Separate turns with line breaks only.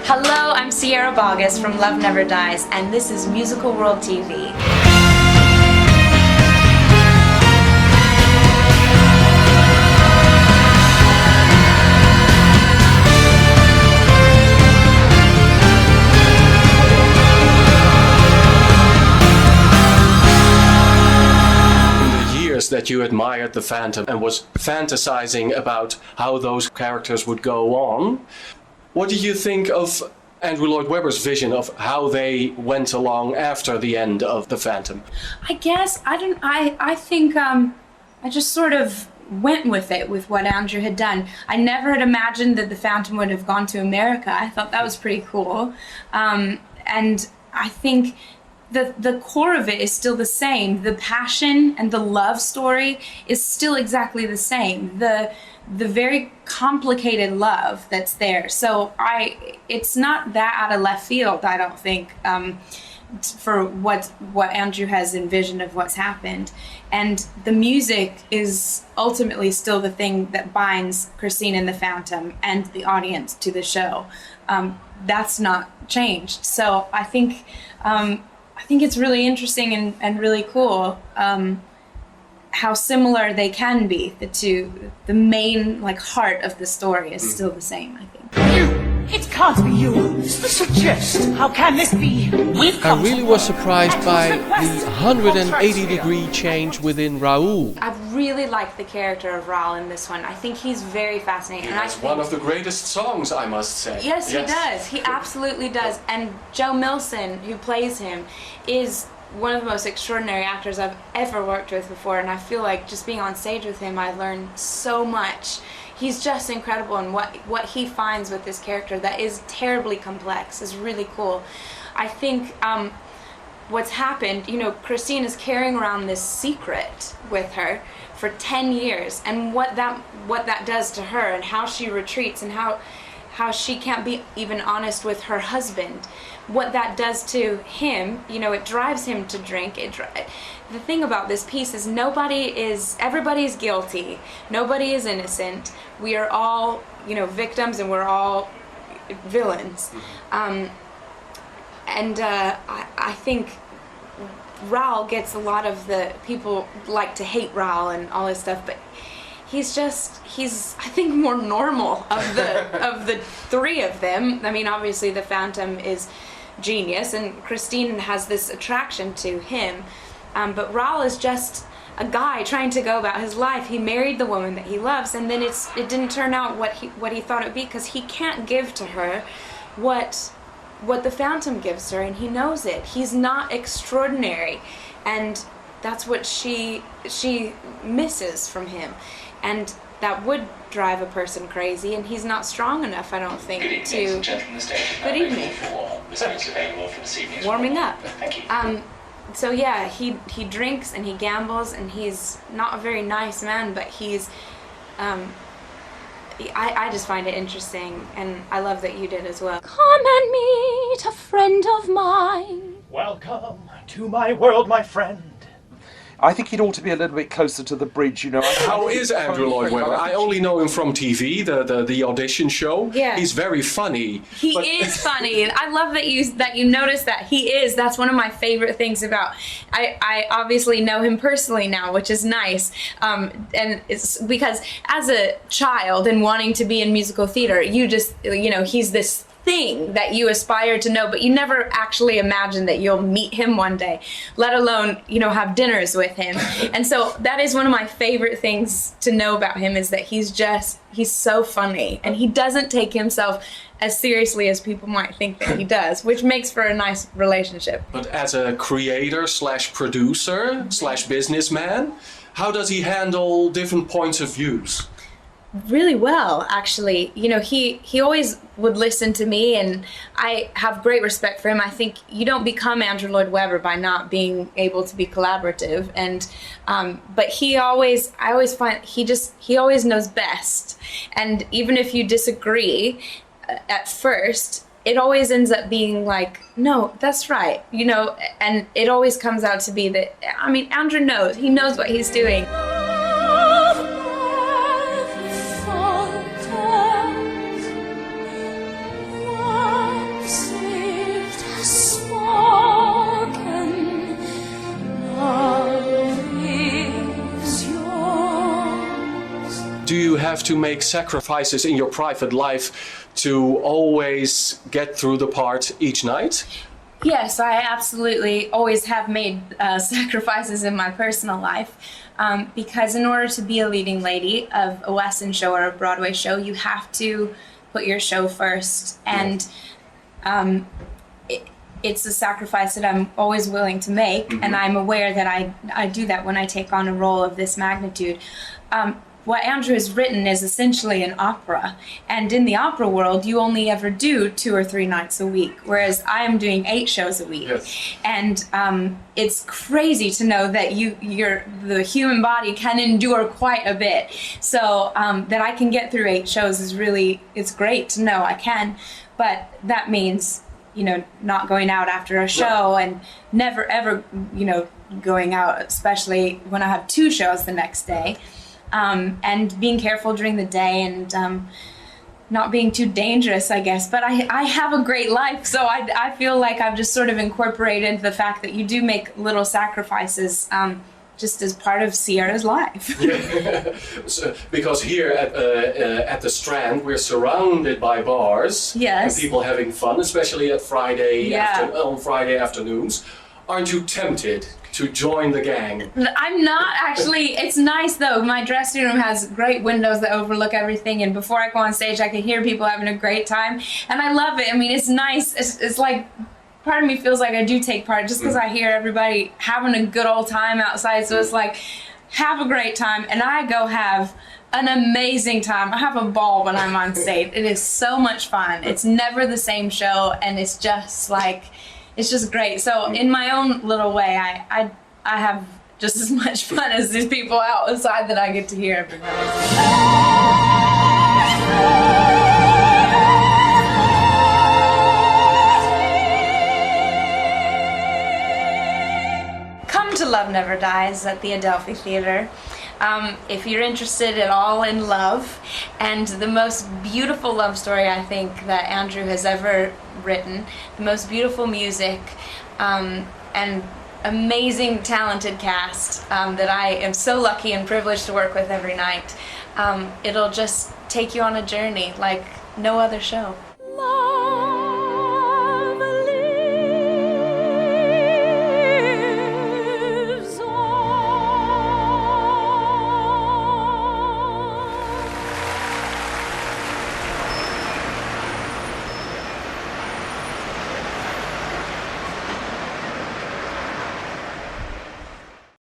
Hello, I'm Boggess from Love Never Dies, and this is Musical World TV.
That you admired the Phantom and was fantasizing about how those characters would go on. What did you think of Andrew Lloyd Webber's vision of how they went along after the end of the Phantom?
I guess I think I just sort of went with it, with what Andrew had done. I never had imagined that the Phantom would have gone to America. I thought that was pretty cool, and I think the core of it is still the same. The passion and the love story is still exactly the same. The very complicated love that's there. So it's not that out of left field, I don't think, for what Andrew has envisioned of what's happened. And the music is ultimately still the thing that binds Christine and the Phantom and the audience to the show. That's not changed. So I think it's really interesting and really cool how similar they can be. The main heart of the story is still the same, I think.
You! It can't be you! Suggest! How can this be?
I really was surprised by the 180-degree change within Raoul.
I really like the character of Raoul in this one. I think he's very fascinating.
He has one of the greatest songs, I must say.
Yes, he does. He absolutely does. And Joe Milson, who plays him, is one of the most extraordinary actors I've ever worked with before, and I feel like just being on stage with him, I learned so much. He's just incredible, and what he finds with this character that is terribly complex is really cool. I think what's happened, Christine is carrying around this secret with her for 10 years, and what that does to her, and how she retreats, and how she can't be even honest with her husband. What that does to him, it drives him to drink. The thing about this piece is everybody is guilty. Nobody is innocent. We are all, victims, and we're all villains. I think Raoul gets a lot of the people like to hate Raoul and all this stuff, but he's I think more normal of the three of them. I mean, obviously the Phantom is genius, and Christine has this attraction to him, but Raoul is just a guy trying to go about his life. He married the woman that he loves, and then it didn't turn out what he thought it would be, because he can't give to her what the Phantom gives her, and he knows it. He's not extraordinary, and that's what she misses from him, and that would drive a person crazy, and he's not strong enough, I don't think, to... Good evening. Warming up.
Thank you.
So yeah, he drinks and he gambles, and he's not a very nice man, but he's... I just find it interesting, and I love that you did as well.
Come and meet a friend of mine.
Welcome to my world, my friend.
I think he'd ought to be a little bit closer to the bridge,
How is Andrew Lloyd Webber? I only know him from TV, the audition show.
Yeah.
He's very funny.
He is funny, and I love that you noticed that. He is. That's one of my favorite things about. I obviously know him personally now, which is nice. And it's because as a child and wanting to be in musical theater, you just he's this thing that you aspire to know, but you never actually imagine that you'll meet him one day, let alone have dinners with him. And so that is one of my favorite things to know about him, is that he's so funny, and he doesn't take himself as seriously as people might think that he does, which makes for a nice relationship.
But as a creator / producer / businessman, how does he handle different points of views?
Really well, actually. He always would listen to me, and I have great respect for him. I think you don't become Andrew Lloyd Webber by not being able to be collaborative, and but I always find he always knows best, and even if you disagree at first, it always ends up being like, no, that's right, and it always comes out to be that, Andrew knows. He knows what he's doing.
have to make sacrifices in your private life to always get through the part each night?
Yes, I absolutely always have made sacrifices in my personal life because in order to be a leading lady of a West End show or a Broadway show, you have to put your show first, and it's a sacrifice that I'm always willing to make, and I'm aware that I do that when I take on a role of this magnitude. What Andrew has written is essentially an opera, and in the opera world you only ever do 2 or 3 nights a week, whereas I am doing 8 shows a week.
Yes.
And it's crazy to know that the human body can endure quite a bit, so that I can get through 8 shows is really, it's great to know I can, but that means, you know, not going out after a show and never ever, you know, going out, especially when I have 2 shows the next day. And being careful during the day and not being too dangerous, I guess. But I have a great life, so I feel like I've just sort of incorporated the fact that you do make little sacrifices just as part of Sierra's life.
So, because here at the Strand, we're surrounded by bars
Yes.
and people having fun, especially at on Friday afternoons. Aren't you tempted to join the gang?
I'm not actually. It's nice though. My dressing room has great windows that overlook everything, and before I go on stage, I can hear people having a great time, and I love it. I mean, it's nice. It's like part of me feels like I do take part just because I hear everybody having a good old time outside. So it's like, have a great time, and I go have an amazing time. I have a ball when I'm on stage. It is so much fun. It's never the same show, and it's just like, it's just great. So in my own little way, I have just as much fun as these people outside that I get to hear everybody. Come to Love Never Dies at the Adelphi Theater. If you're interested at all in love and the most beautiful love story I think that Andrew has ever written, the most beautiful music, and amazing talented cast that I am so lucky and privileged to work with every night, it'll just take you on a journey like no other show.